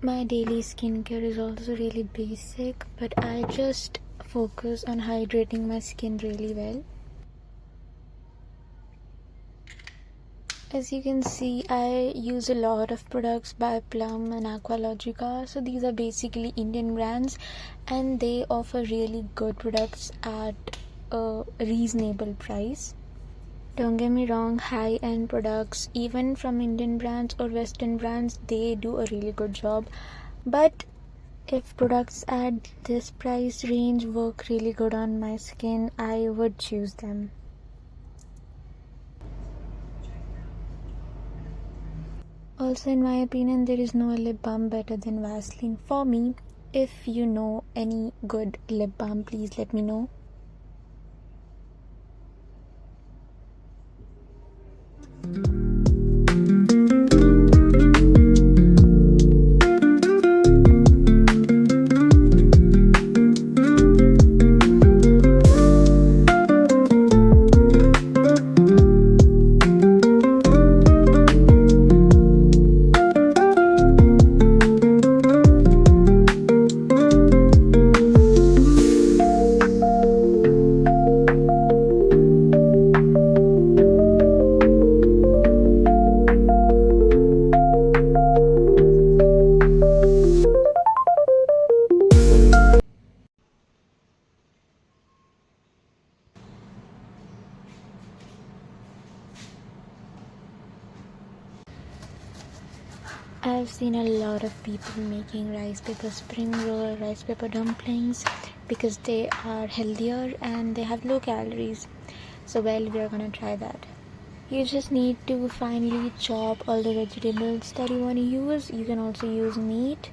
My daily skincare is also really basic, but I just focus on hydrating my skin really well. As you can see, I use a lot of products by Plum and Aqualogica. So these are basically Indian brands and they offer really good products at a reasonable price. Don't get me wrong, high-end products, even from Indian brands or Western brands, they do a really good job. But if products at this price range work really good on my skin, I would choose them. Also, in my opinion, there is no lip balm better than Vaseline for me. If you know any good lip balm, please let me know. I've seen a lot of people making rice paper spring roll, rice paper dumplings because they are healthier and they have low calories. So well, we are gonna try that. You just need to finely chop all the vegetables that you want to use. You can also use meat.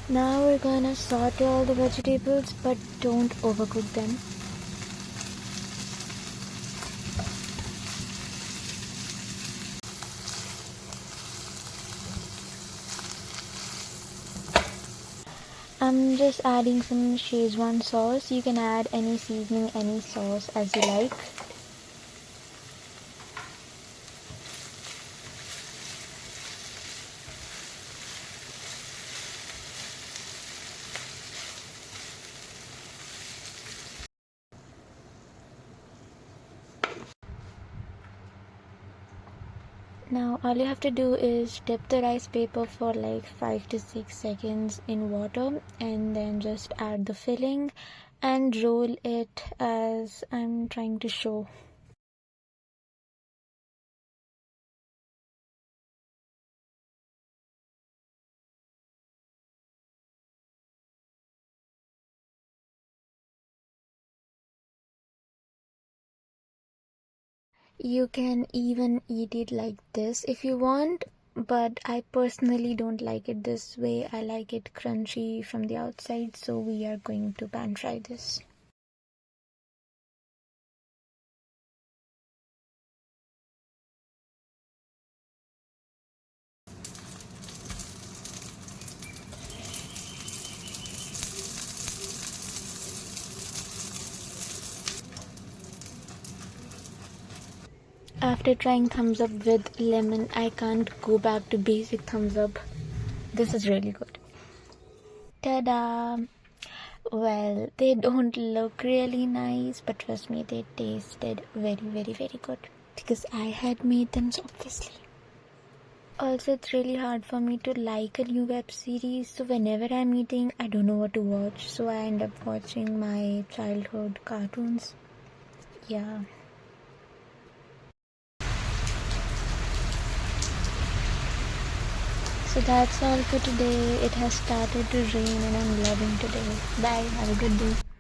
Now we're gonna saute all the vegetables, but don't overcook them. I'm just adding some Szechuan sauce. You can add any seasoning, any sauce as you like. Now all you have to do is dip the rice paper for like 5 to 6 seconds in water and then just add the filling and roll it as I'm trying to show. You can even eat it like this if you want, but I personally don't like it this way. I like it crunchy from the outside, so we are going to pan fry this. After trying thumbs up with lemon, I can't go back to basic thumbs up. This is really good. Ta-da! Well, they don't look really nice, but trust me, they tasted very, very, very good. Because I had made them, so obviously. Also, it's really hard for me to like a new web series, so whenever I'm eating, I don't know what to watch, so I end up watching my childhood cartoons. Yeah. So that's all for today. It has started to rain and I'm loving today. Bye. Have a good day.